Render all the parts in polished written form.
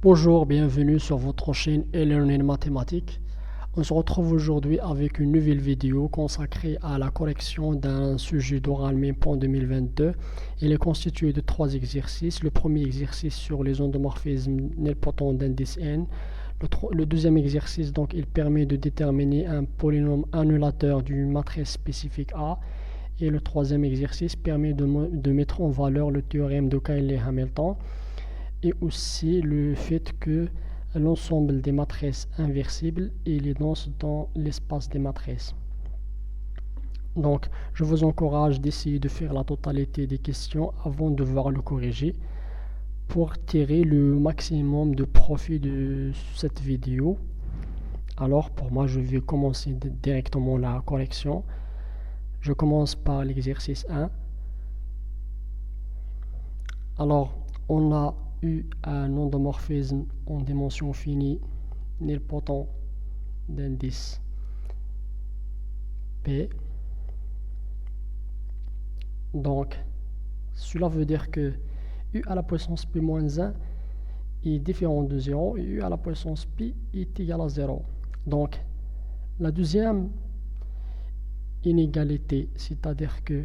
Bonjour, bienvenue sur votre chaîne e-learning mathématiques. On se retrouve aujourd'hui avec une nouvelle vidéo consacrée à la correction d'un sujet d'oral MEMP 2022. Il est constitué de 3 exercices. Le premier exercice sur les endomorphismes nilpotents d'indice n. Le deuxième exercice, donc, il permet de déterminer un polynôme annulateur d'une matrice spécifique A. Et le troisième exercice permet de mettre en valeur le théorème de Cayley-Hamilton. Et aussi le fait que l'ensemble des matrices inversibles il est dense dans l'espace des matrices. Donc, je vous encourage d'essayer de faire la totalité des questions avant de devoir le corriger pour tirer le maximum de profit de cette vidéo. Alors, pour moi, je vais commencer directement la correction. Je commence par l'exercice 1. Alors, on a eu un endomorphisme en dimension finie nilpotent d'indice P. Donc, cela veut dire que u à la puissance p-1 est différent de 0 et u à la puissance pi est égal à 0. Donc, la deuxième inégalité, c'est-à-dire que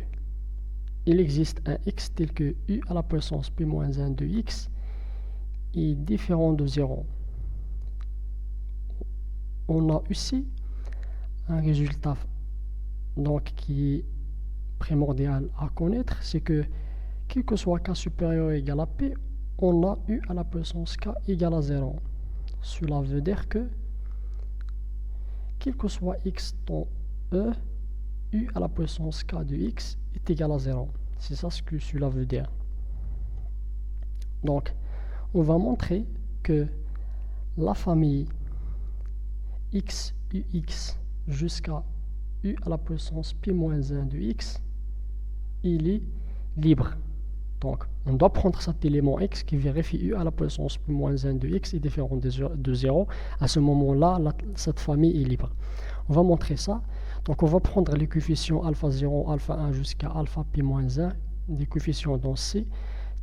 il existe un x tel que u à la puissance p-1 de x est différent de 0. On a aussi un résultat donc qui est primordial à connaître, c'est que quel que soit k supérieur ou égal à p, on a u à la puissance k égale à 0. Cela veut dire que quel que soit x dans e, u à la puissance k de x est égal à 0. C'est ça ce que cela veut dire. Donc, on va montrer que la famille x, ux jusqu'à u à la puissance p-1 de x, il est libre. Donc, on doit prendre cet élément x qui vérifie u à la puissance p-1 de x est différent de 0. À ce moment-là, cette famille est libre. On va montrer ça. Donc, on va prendre les coefficients alpha 0, alpha 1 jusqu'à alpha p-1, des coefficients dans C,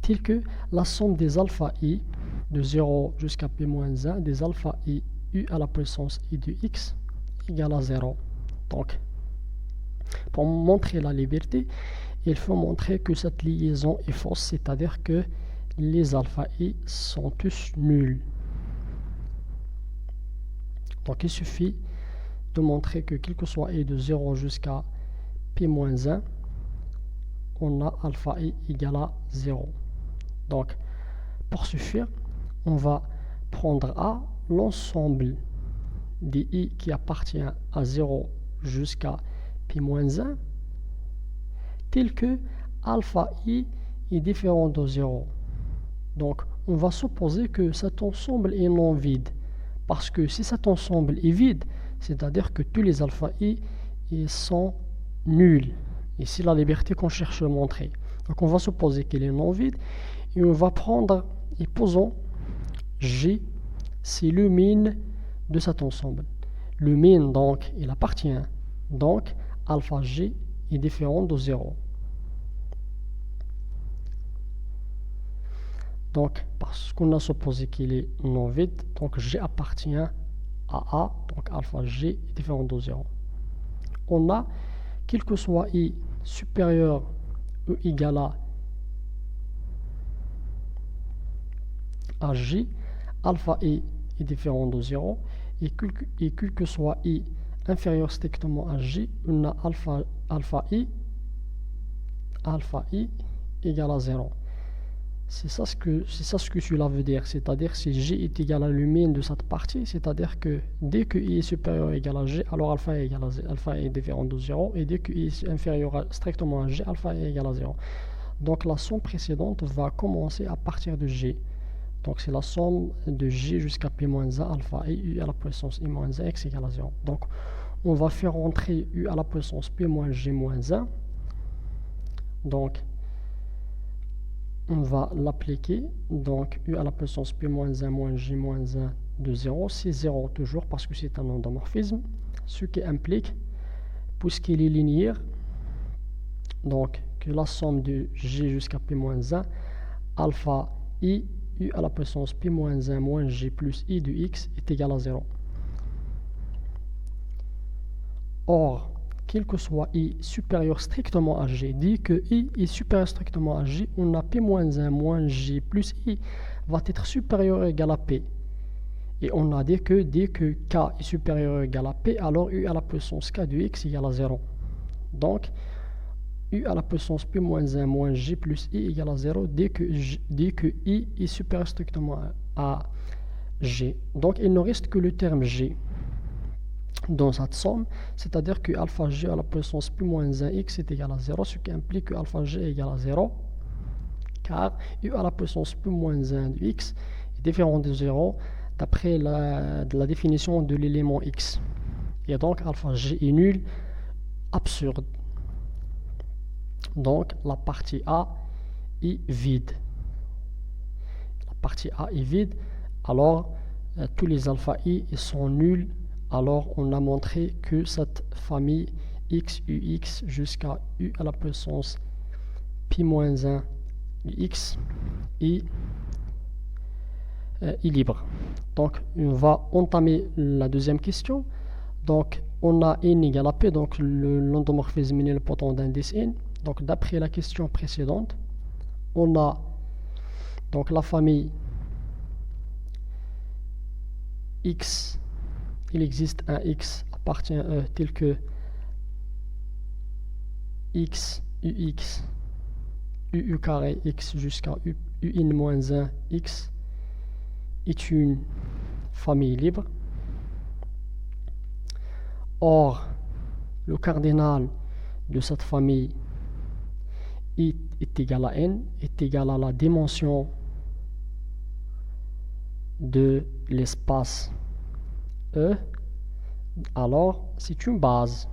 tels que la somme des alpha i de 0 jusqu'à p-1 des alpha i u à la puissance i de x égale à 0. Donc, pour montrer la liberté, il faut montrer que cette liaison est fausse, c'est-à-dire que les alpha i sont tous nuls. Donc, il suffit de montrer que quel que soit i de 0 jusqu'à p-1, on a alpha i égale à 0. Donc, pour suffire, on va prendre A l'ensemble des i qui appartient à 0 jusqu'à p-1 tel que alpha i est différent de 0. Donc, on va supposer que cet ensemble est non vide. Parce que si cet ensemble est vide, c'est-à-dire que tous les alpha i sont nuls. Et c'est la liberté qu'on cherche à montrer. Donc, on va supposer qu'il est non vide. Et on va prendre et posons G, c'est le min de cet ensemble. Le min, donc, il appartient. Donc, alpha G est différent de 0. Donc, parce qu'on a supposé qu'il est non vide, donc G appartient à A, donc alpha G est différent de 0. On a, quel que soit I supérieur ou égal à J, alpha I est différent de 0, et quel que soit I inférieur strictement à J, on a alpha I égale à 0. C'est ça ce que cela veut dire. C'est-à-dire si J est égal à le min de cette partie, c'est-à-dire que dès que I est supérieur ou égal à J, alors alpha est égal à 0, alpha est différent de 0, et dès que I est inférieur strictement à J, alpha est égal à 0. Donc la somme précédente va commencer à partir de J. Donc c'est la somme de J jusqu'à p-1 alpha et u à la puissance i-1 x égale à 0. Donc on va faire entrer u à la puissance p-j-1. Donc on va l'appliquer. Donc u à la puissance p-1 moins j-1 de 0, c'est 0 toujours parce que c'est un endomorphisme. Ce qui implique, puisqu'il est linéaire, donc que la somme de j jusqu'à p-1, alpha i u à la puissance pi moins 1 moins g plus i de x est égal à 0. Or, quel que soit i supérieur strictement à g, dit que i est supérieur strictement à g, on a p moins 1 moins g plus i va être supérieur ou égal à p. Et on a dit que dès que k est supérieur ou égal à p, alors u à la puissance k de x égale à 0. Donc, u à la puissance p moins 1 moins g plus i égale à 0 dès que i est supérieur strictement à g. Donc, il ne reste que le terme g dans cette somme, c'est-à-dire que alpha g à la puissance p moins 1 x est égal à 0, ce qui implique que alpha g est égal à 0, car u à la puissance p moins 1 de x est différent de 0 d'après la définition de l'élément x. Et donc alpha g est nul, absurde. Donc la partie A est vide. La partie A est vide, alors tous les alpha i sont nuls. Alors on a montré que cette famille x, ux jusqu'à u à la puissance pi moins 1 x est libre. Donc on va entamer la deuxième question. Donc on a n égale à p, donc l'endomorphisme nilpotent d'indice n. Donc d'après la question précédente, on a donc la famille x, il existe un x appartient à E tel que x, ux, uu carré x jusqu'à un moins 1 x est une famille libre. Or, le cardinal de cette famille est égal à n, est égal à la dimension de l'espace E. Alors, c'est une base.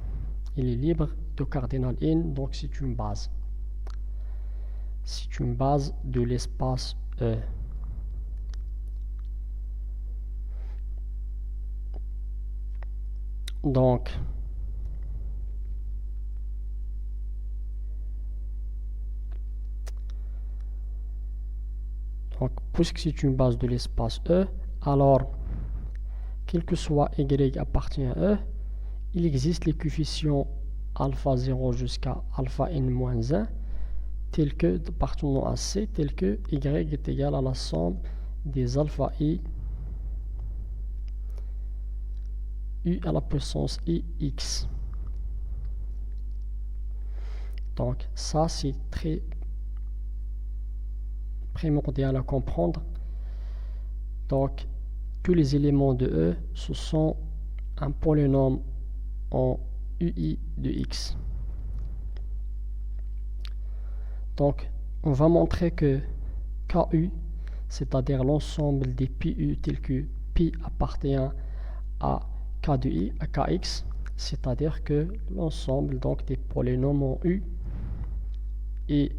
Il est libre de cardinal n, donc c'est une base. C'est une base de l'espace E. Donc, puisque c'est une base de l'espace E, alors, quel que soit y appartient à E, il existe les coefficients alpha 0 jusqu'à alpha n-1, tels que, appartenant à C, tel que y est égal à la somme des alpha i u à la puissance i x. Donc ça c'est très primordial à comprendre. Donc tous les éléments de E, ce sont un polynôme en ui de x. Donc on va montrer que KU, c'est-à-dire l'ensemble des PU tels que Pi appartient à K de I, à Kx, c'est-à-dire que l'ensemble donc des polynômes en U et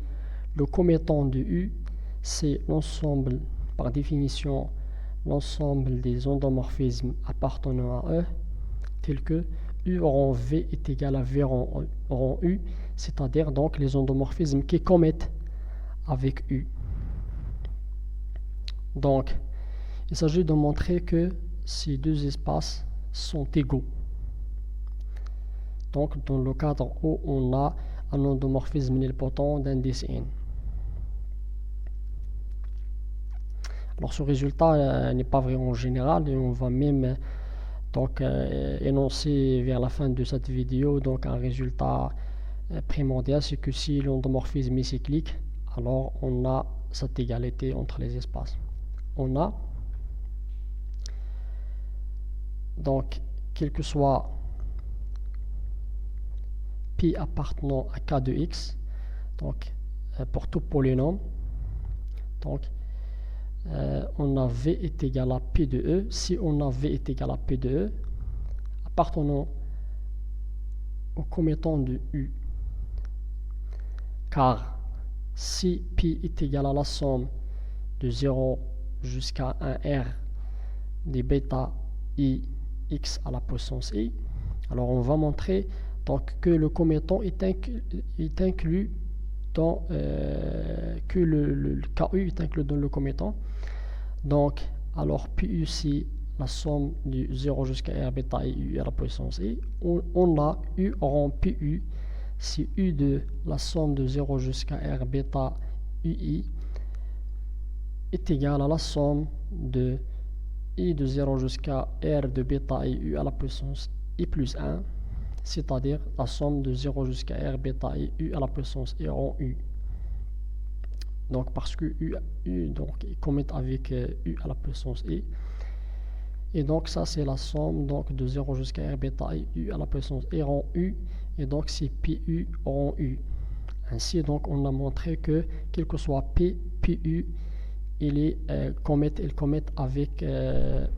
le commettant de U, c'est l'ensemble, par définition, l'ensemble des endomorphismes appartenant à E, tels que U rang V est égal à V rang U, c'est-à-dire donc les endomorphismes qui commettent avec U. Donc, il s'agit de montrer que ces deux espaces sont égaux. Donc, dans le cadre où on a un endomorphisme nilpotent d'indice n. Alors, ce résultat n'est pas vraiment général et on va même donc énoncer vers la fin de cette vidéo donc un résultat primordial, c'est que si l'endomorphisme est cyclique, alors on a cette égalité entre les espaces. On a donc quel que soit Pi appartenant à K de x, donc pour tout polynôme, donc on a V est égal à P de E. Si on a V est égal à P de E, appartenant au commettant de U, car si Pi est égal à la somme de 0 jusqu'à 1R des bêta I x à la puissance I, alors on va montrer donc que le commettant est inclus dans que le KU est inclus dans le commettant. Donc, alors PU, c'est la somme du 0 jusqu'à R bêta et U à la puissance I. On a U rond PU, c'est U de la somme de 0 jusqu'à R bêta UI est égal à la somme de I de 0 jusqu'à R de bêta et U à la puissance I plus 1, c'est-à-dire la somme de 0 jusqu'à R bêta et U à la puissance I rond U. Donc parce que U donc, est commute avec U à la puissance I. Et donc ça c'est la somme donc, de 0 jusqu'à R bêta et U à la puissance I rond U. Et donc c'est PU rond U. Ainsi donc on a montré que quel que soit P, PU, il commute avec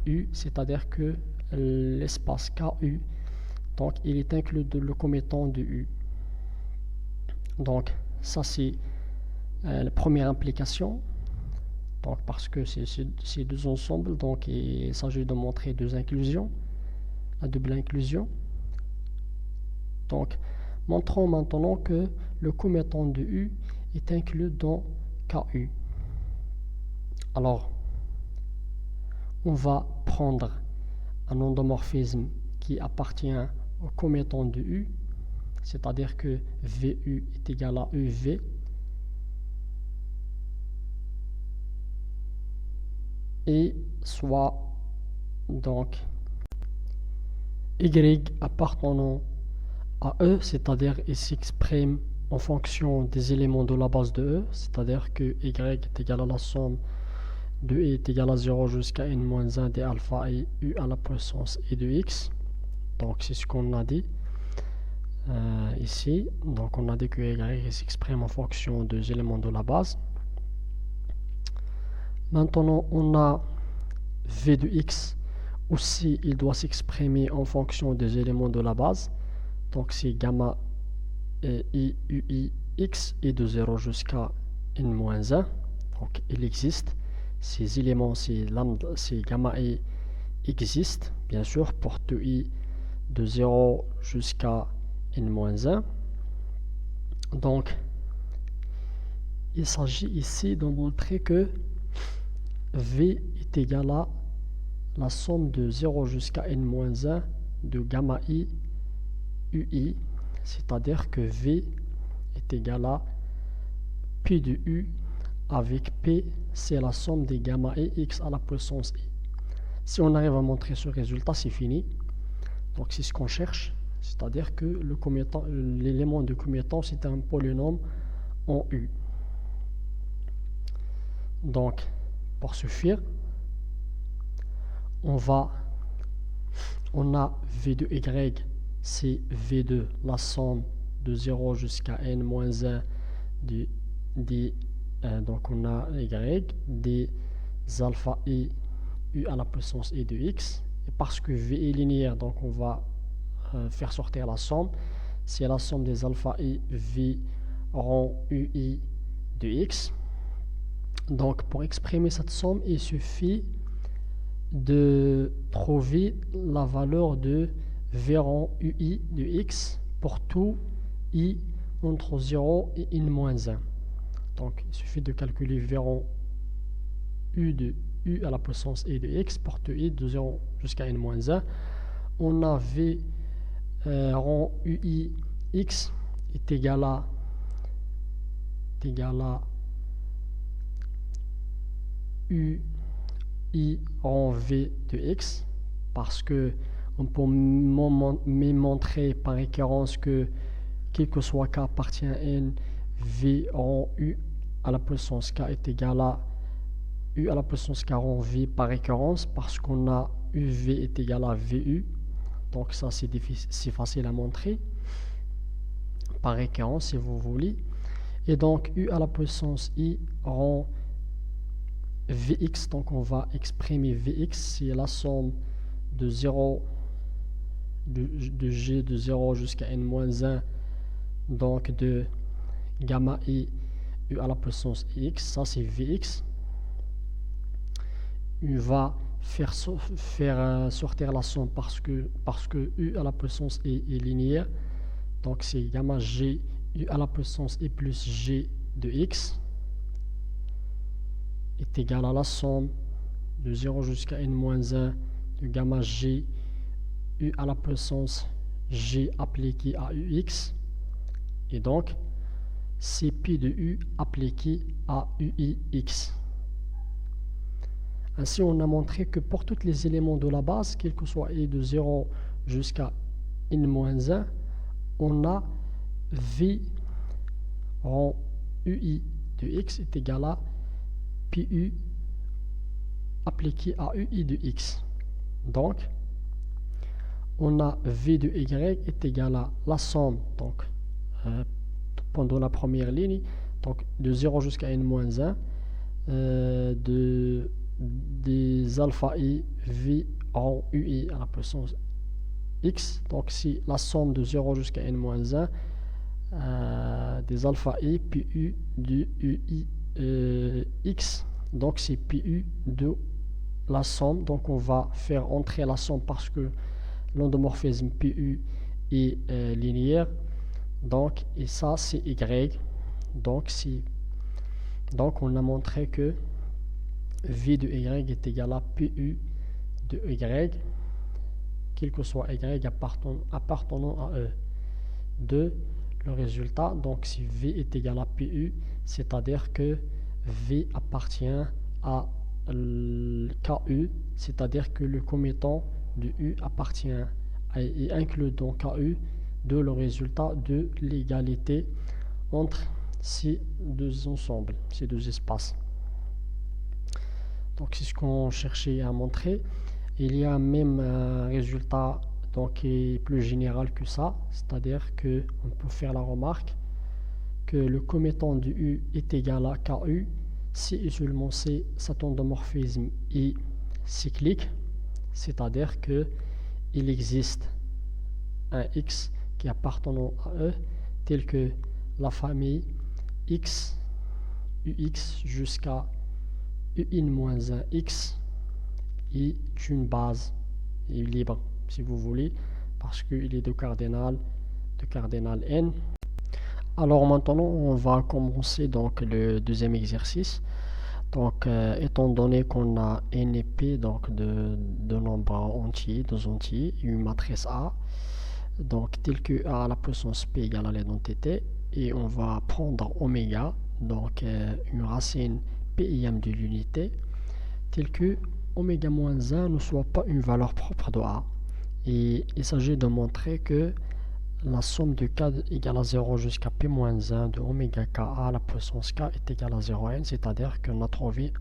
U, c'est-à-dire que l'espace KU, donc il est inclus dans le commutant de U. Donc ça c'est la première implication. Donc parce que c'est deux ensembles, donc il s'agit de montrer deux inclusions, la double inclusion. Donc montrons maintenant que le commutant de U est inclus dans KU. Alors on va prendre un endomorphisme qui appartient au commutant de U, c'est-à-dire que VU est égal à UV. Et soit donc Y appartenant à E, c'est-à-dire il s'exprime en fonction des éléments de la base de E, c'est-à-dire que Y est égal à la somme de E est égal à 0 jusqu'à n-1 des alpha et U à la puissance I de X. Donc c'est ce qu'on a dit ici. Donc on a dit que Y s'exprime en fonction des éléments de la base. Maintenant, on a V de x, aussi il doit s'exprimer en fonction des éléments de la base. Donc c'est gamma I, UI, x est de 0 jusqu'à n-1. Donc il existe. Ces éléments, ces gamma I existent, bien sûr, pour tout I de 0 jusqu'à n-1. Donc, il s'agit ici de montrer que V est égal à la somme de 0 jusqu'à n-1 de gamma I UI, c'est-à-dire que V est égal à P de U avec P, c'est la somme des gamma I x à la puissance I. Si on arrive à montrer ce résultat, c'est fini. Donc c'est ce qu'on cherche, c'est-à-dire que l'élément de commutant, c'est un polynôme en U. Donc, pour suffire, on a V de Y, c'est V de la somme de 0 jusqu'à n-1 donc on a Y des alpha I U à la puissance I de X. Et parce que V est linéaire, donc on va faire sortir la somme. C'est la somme des alpha I V rond UI de X. Donc pour exprimer cette somme, il suffit de trouver la valeur de V rond UI de X pour tout I entre 0 et n-1. Donc il suffit de calculer V rond U de U à la puissance I de X pour tout I de 0 jusqu'à n-1. On a V rond UI X est égal à UI rond V de X, parce que on peut même montrer par récurrence que quel que soit K appartient à N, V rond U à la puissance K est égal à U à la puissance K rond V par récurrence, parce qu'on a UV est égal à VU. Donc ça c'est facile à montrer par récurrence si vous voulez. Et donc U à la puissance I rond Vx, donc on va exprimer Vx, c'est la somme de 0 de G de 0 jusqu'à n-1, donc de gamma I U à la puissance X, ça c'est Vx. U va faire sortir la somme parce que U à la puissance I est linéaire, donc c'est gamma G U à la puissance I plus G de X est égal à la somme de 0 jusqu'à n moins 1 de gamma g u à la puissance g appliqué à ux, et donc Cp de u appliqué à uix. Ainsi, on a montré que pour tous les éléments de la base, quel que soit i de 0 jusqu'à n-1, on a v rond ui de x est égal à pu appliqué à ui de x. Donc, on a v de y est égal à la somme, donc, pendant la première ligne, donc de 0 jusqu'à n-1, des alpha i v en ui à la puissance x. Donc si la somme de 0 jusqu'à n-1 des alpha i pu de ui x, donc c'est pu de la somme. Donc on va faire entrer la somme parce que l'endomorphisme pu est linéaire, donc, et ça c'est y. Donc on a montré que v de y est égal à pu de y, quel que soit y appartenant à E. De le résultat, donc si v est égal à pu, c'est-à-dire que v appartient à KU, c'est-à-dire que le commettant de U appartient et inclut dans KU de le résultat de l'égalité entre ces deux ensembles, ces deux espaces. Donc c'est ce qu'on cherchait à montrer. Il y a même un résultat donc, qui est plus général que ça, c'est-à-dire qu'on peut faire la remarque que le commettant de U est égal à KU si et seulement si cet endomorphisme est cyclique, c'est-à-dire qu'il existe un X qui appartenant à E, tel que la famille X, UX jusqu'à UN-1X est une base libre, si vous voulez, parce qu'il est de cardinal n. Alors maintenant, on va commencer donc le deuxième exercice. Donc, étant donné qu'on a n et p donc de nombres entiers, deux entiers, une matrice A, donc tel que A à la puissance p égale à l'identité, et on va prendre oméga, donc une racine pim de l'unité, tel que oméga moins 1 ne soit pas une valeur propre de A. Et il s'agit de montrer que la somme de k égale à 0 jusqu'à p moins 1 de oméga k à la puissance k est égale à 0 n, c'est-à-dire qu'on a trouvé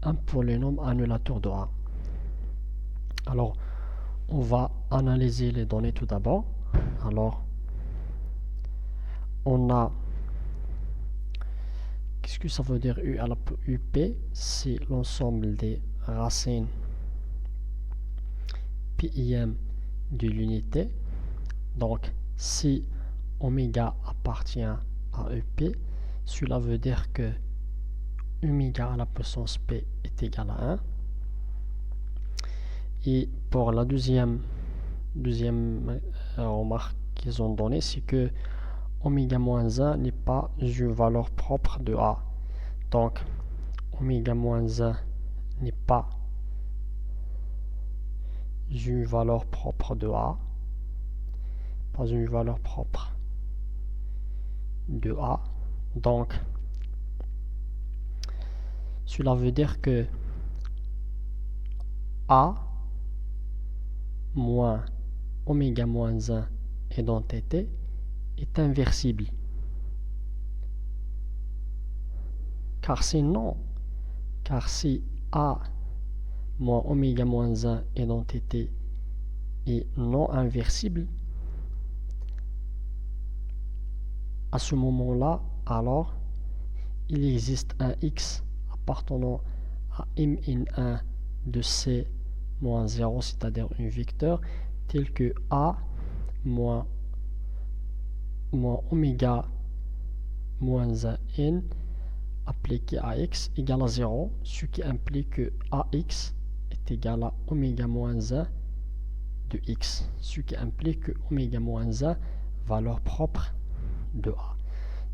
un polynôme annulateur de A. Alors, on va analyser les données tout d'abord. Alors, on a, qu'est-ce que ça veut dire U à la UP? C'est l'ensemble des racines PIM de l'unité. Donc, si oméga appartient à EP, cela veut dire que oméga à la puissance P est égal à 1. Et pour la deuxième remarque qu'ils ont donnée, c'est que oméga moins 1 n'est pas une valeur propre de A. Donc, oméga moins 1 n'est pas une valeur propre de A. Pas une valeur propre de A. Donc, cela veut dire que A moins oméga moins 1 identité est inversible. Car si A moins oméga moins 1 identité est non inversible, à ce moment-là, alors, il existe un X appartenant à Mn1 de C moins 0, c'est-à-dire un vecteur, tel que A moins oméga moins 1 n appliqué à x égale à 0, ce qui implique que ax est égal à oméga moins 1 de x, ce qui implique que oméga moins 1 valeur propre de A.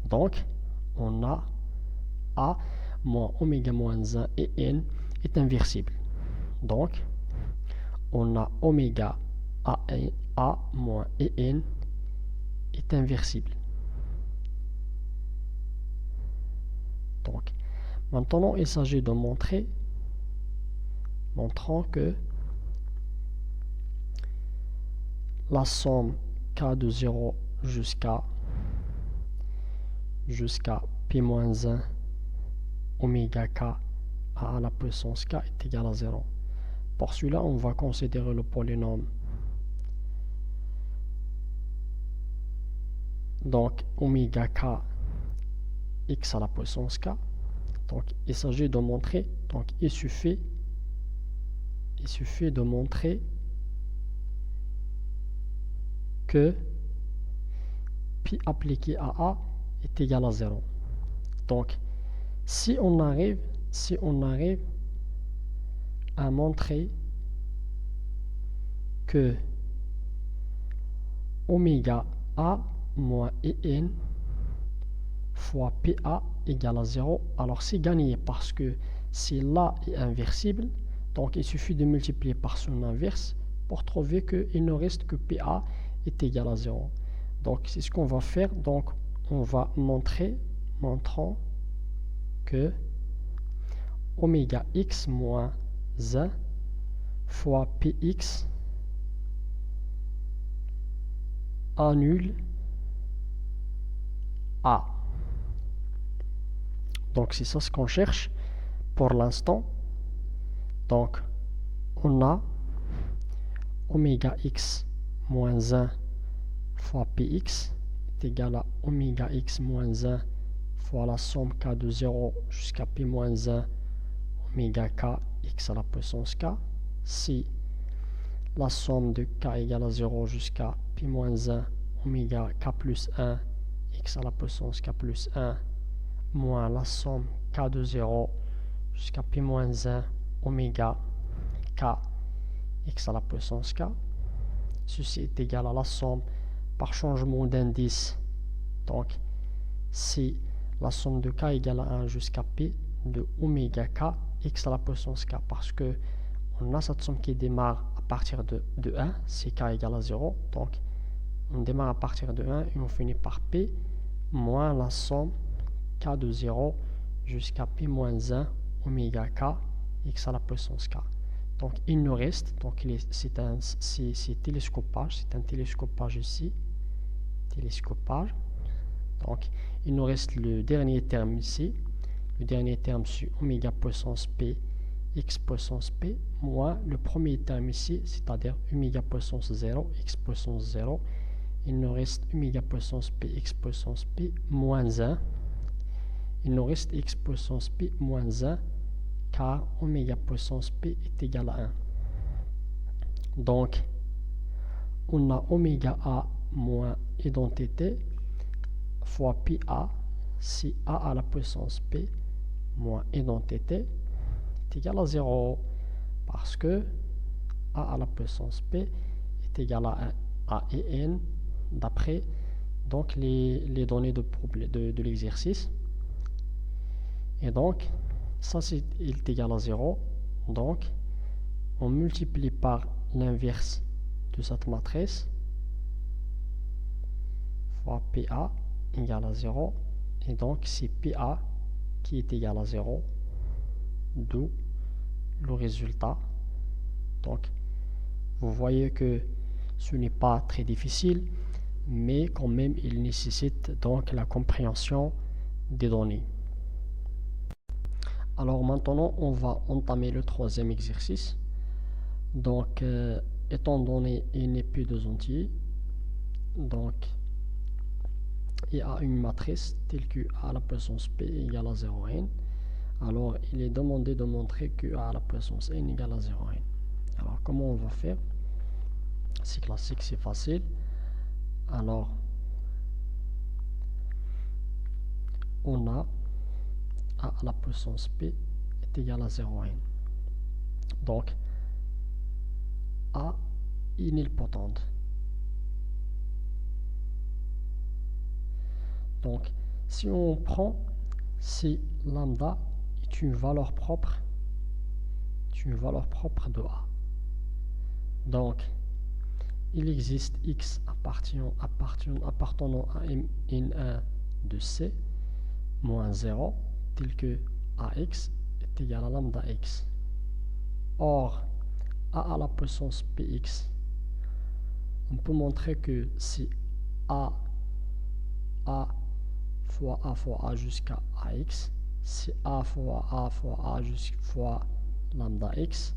Donc, on a A moins oméga moins 1 et n est inversible. Donc, on a oméga A moins En est inversible. Donc, maintenant, il s'agit de montrant que la somme k de 0 jusqu'à p-1 oméga k à la puissance k est égal à 0. Pour celui-là, on va considérer le polynôme. Donc, oméga k x à la puissance k. Donc, il s'agit de montrer, donc il suffit de montrer que pi appliqué à a est égal à 0. Donc, si on arrive à montrer que oméga a moins En fois PA égale à 0, alors c'est gagné parce que si là est inversible, donc il suffit de multiplier par son inverse pour trouver qu'il ne reste que PA est égal à 0. Donc c'est ce qu'on va faire. Donc on va montrant que oméga x moins 1 fois px annule A. Donc c'est ça ce qu'on cherche pour l'instant. Donc on a oméga x moins 1 fois px est égal à oméga x moins 1 fois la somme k de 0 jusqu'à p moins 1 oméga k x à la puissance k. Si la somme de k égale à 0 jusqu'à p moins 1 oméga k plus 1 x à la puissance k plus 1 moins la somme k de 0 jusqu'à p moins 1 oméga k x à la puissance k. Ceci est égal à la somme par changement d'indice. Donc, si la somme de k égale à 1 jusqu'à p de oméga k x à la puissance k, parce que on a cette somme qui démarre à partir de 1, c'est k égale à 0. Donc, on démarre à partir de 1 et on finit par p moins la somme k de 0 jusqu'à p moins 1 oméga k x à la puissance k. Donc il nous reste, donc c'est télescopage, c'est un télescopage ici, télescopage. Donc il nous reste le dernier terme ici, le dernier terme c'est oméga puissance p x puissance p moins le premier terme ici, c'est-à-dire oméga puissance 0 x puissance 0. Il nous reste oméga puissance p x puissance p moins 1. Il nous reste x puissance p moins 1 car oméga puissance p est égal à 1. Donc, on a oméga a moins identité fois pi a si a à la puissance p moins identité est égal à 0 parce que a à la puissance p est égal à 1 a et n d'après donc les données de l'exercice. Et donc, ça est égal à 0. Donc, on multiplie par l'inverse de cette matrice fois PA égale à 0. Et donc, c'est PA qui est égal à 0. D'où le résultat. Donc, vous voyez que ce n'est pas très difficile, mais quand même, il nécessite donc la compréhension des données. Alors maintenant, on va entamer le troisième exercice. Donc, étant donné il n'est plus deux entiers, donc il y a une matrice telle que a à la puissance p égale à 0n. Alors, il est demandé de montrer que a à la puissance n égale à 0n. Alors, comment on va faire? C'est classique, c'est facile. Alors, on a a à la puissance p est égal à 0n. Donc, a est nilpotente. Donc, si on prend si lambda est une valeur propre une valeur propre de A. Donc, il existe X appartenant à M1 de C moins 0, tel que AX est égal à lambda X. Or, A à la puissance Px, on peut montrer que si A fois A jusqu'à AX, c'est A fois A fois lambda X.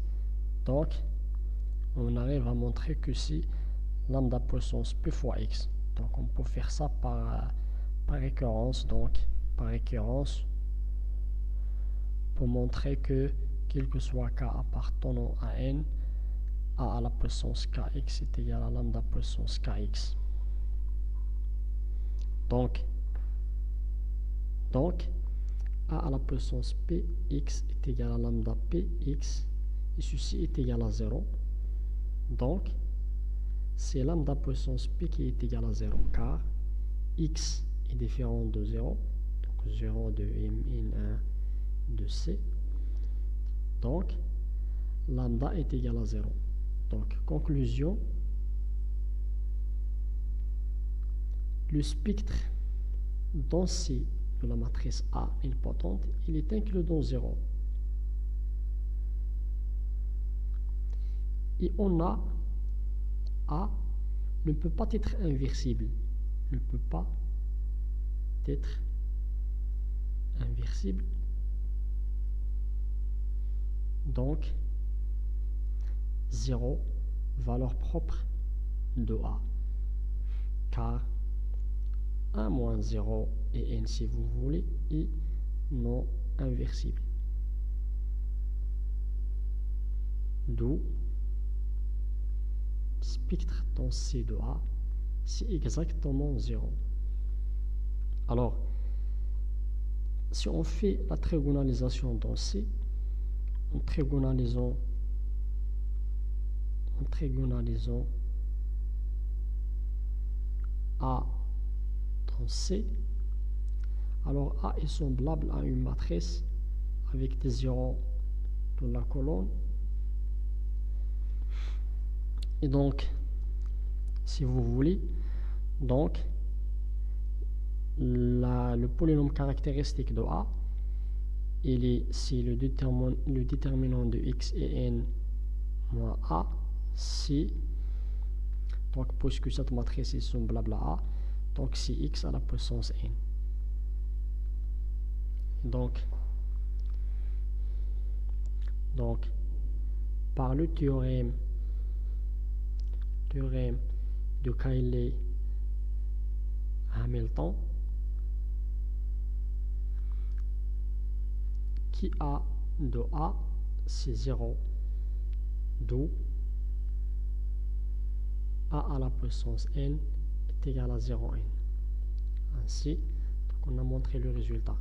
Donc, on arrive à montrer que si lambda puissance P fois X. Donc, on peut faire ça par récurrence. Donc, par récurrence, pour montrer que quel que soit K appartenant à N, A à la puissance Kx est égal à lambda puissance Kx. Donc, A à la puissance Px est égal à lambda Px, et ceci est égal à 0. Donc, c'est lambda puissance P qui est égal à 0, car x est différent de 0, donc 0 de M1 de C. Donc, lambda est égal à 0. Donc, conclusion, le spectre dans C de la matrice A nilpotente, il est inclus dans 0. Et on a A ne peut pas être inversible. Ne peut pas être inversible. Donc, 0, valeur propre de A. Car 1 moins 0 et N, si vous voulez, est non inversible. D'où spectre dans C de A, c'est exactement 0. Alors, si on fait la trigonalisation dans C, en trigonalisant A dans C, alors A est semblable à une matrice avec des zéros dans la colonne. Et donc, si vous voulez, donc, le polynôme caractéristique de A, c'est le déterminant de x et n moins A, si, donc puisque cette matrice est semblable à A, donc c'est x à la puissance n. Donc par le théorème de Cayley-Hamilton, qui a de A, c'est 0, d'où A à la puissance n est égal à 0n. Ainsi, donc on a montré le résultat.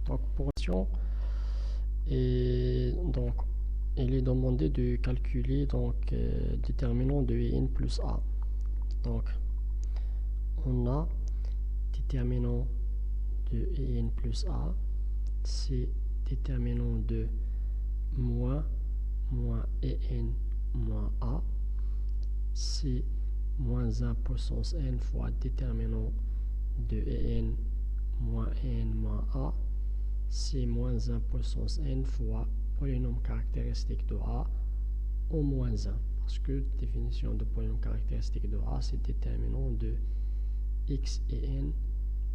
Donc pour question, et donc il est demandé de calculer donc déterminant de n plus A. Donc on a déterminant de n plus A, c'est déterminant de moins en moins A, c'est moins 1 puissance n fois déterminant de n moins A, c'est moins 1 puissance n fois polynôme caractéristique de A au moins 1. Parce que définition de polynôme caractéristique de A, c'est déterminant de x et n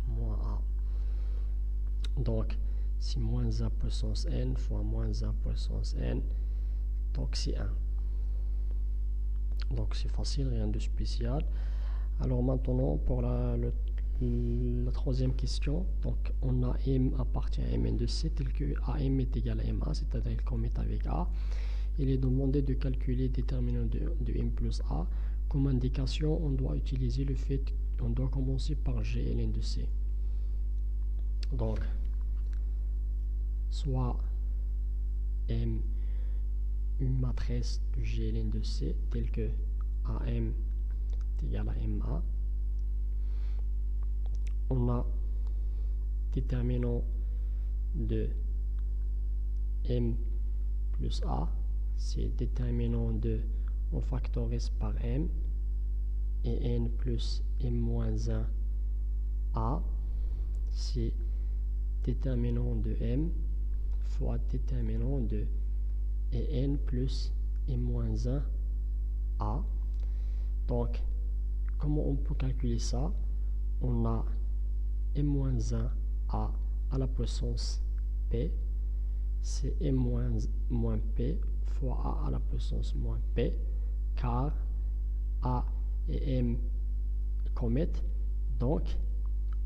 moins A. Donc, c'est moins 1 puissance n fois moins 1 puissance n, donc c'est 1. Donc c'est facile, rien de spécial. Alors maintenant pour la troisième question, donc on a M appartient à Mn de C tel que AM est égal à MA, c'est-à-dire qu'on met avec A. Il est demandé de calculer déterminant de M plus A. Comme indication, on doit utiliser le fait qu'on doit commencer par G ln de C. Donc soit M une matrice de G ln de C telle que AM est égal à MA. On a déterminant de M plus a, c'est déterminant de, on factorise par m, et n plus m moins 1 a, c'est déterminant de m fois déterminant de et n plus m moins 1 a. Donc, comment on peut calculer ça? On a m moins 1 a à la puissance p, c'est m moins p fois a à la puissance moins p, car a et m commettent, donc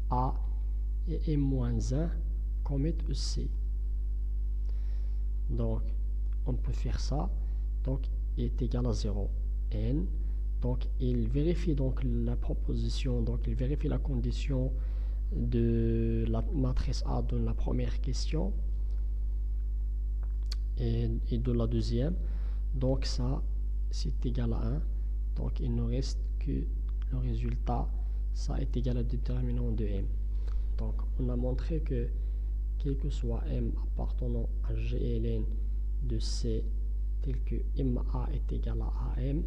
a et m moins 1 commettent aussi. Donc, on peut faire ça. Donc, il est égal à 0. N. Donc, il vérifie donc la proposition, donc il vérifie la condition de la matrice A de la première question et de la deuxième. Donc, ça, c'est égal à 1. Donc, il ne reste que le résultat. Ça est égal à déterminant de M. Donc, on a montré que quel que soit M appartenant à G et Ln de C tel que MA est égal à AM,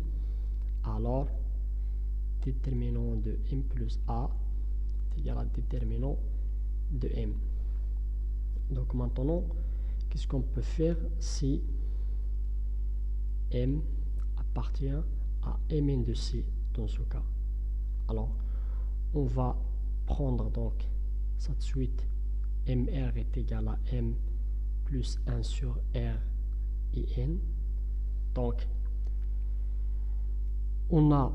alors déterminant de M plus A est égal à déterminant de M. Donc maintenant, qu'est-ce qu'on peut faire si M appartient à Mn de C dans ce cas? Alors, on va prendre donc cette suite MR est égal à M plus 1 sur R et N. Donc, on a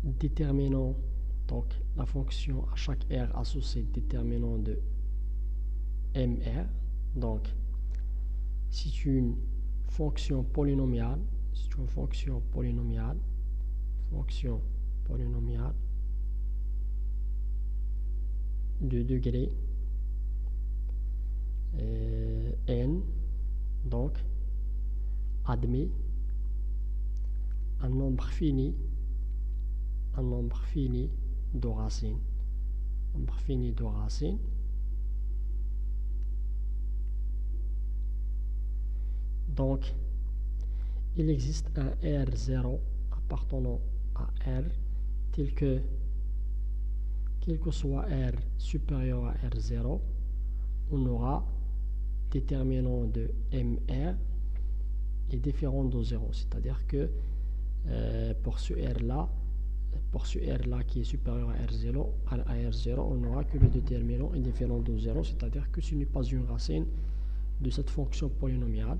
déterminant, donc la fonction à chaque R associée déterminant de MR. Donc, c'est une fonction polynomiale, fonction polynomiale de degré n, donc admet un nombre fini de racines. Donc, il existe un R0 appartenant à R tel que, quel que soit R supérieur à R0, on aura déterminant de MR est différent de 0. C'est-à-dire que pour ce R-là qui est supérieur à R0, on n'aura que le déterminant est différent de 0. C'est-à-dire que ce n'est pas une racine de cette fonction polynomiale.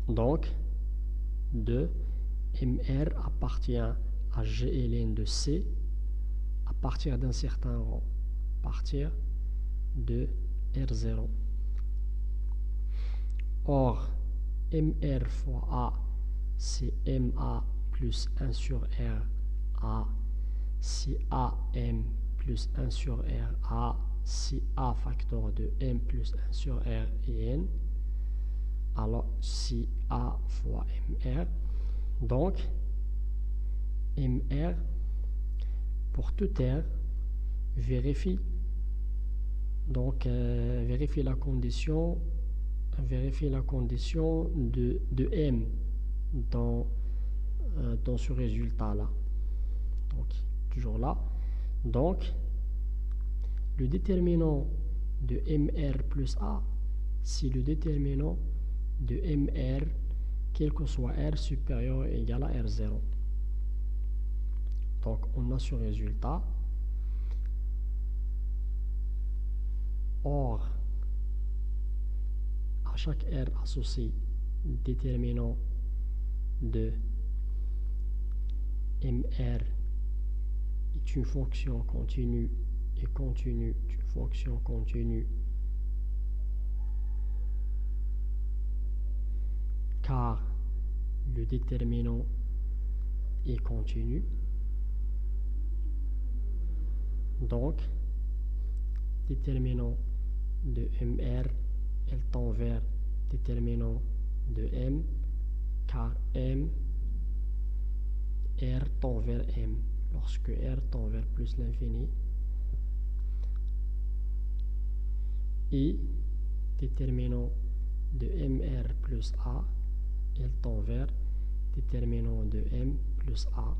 Donc, de MR appartient à G et Ln de C à partir d'un certain rang, à partir de R0. Or, MR fois A, c'est MA plus 1 sur R A, si AM plus 1 sur R A, si A facteur de M plus 1 sur R et N. Alors, si A fois MR, donc MR pour tout R vérifie la condition de M dans ce résultat là. Donc toujours là. Donc le déterminant de MR plus A, c'est le déterminant de MR quel que soit R supérieur ou égal à R0. Donc on a ce résultat. Or, à chaque R associé, déterminant de MR est une fonction continue et continue, une fonction continue car le déterminant est continu. Donc, déterminant de MR, elle tend vers déterminant de M, car R tend vers M. Lorsque R tend vers plus l'infini, et déterminant de mr plus a, elle tend vers déterminant de m plus a.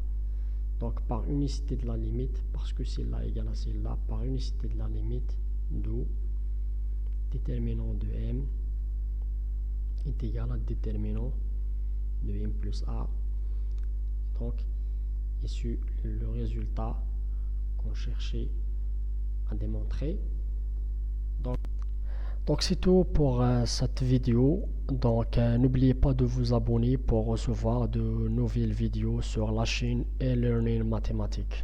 Donc par unicité de la limite, parce que celle-là égale à celle-là, par unicité de la limite, d'où déterminant de m est égal à déterminant de m plus a. Donc issu le résultat qu'on cherchait à démontrer. Donc c'est tout pour cette vidéo. Donc n'oubliez pas de vous abonner pour recevoir de nouvelles vidéos sur la chaîne e-Learning Mathématiques.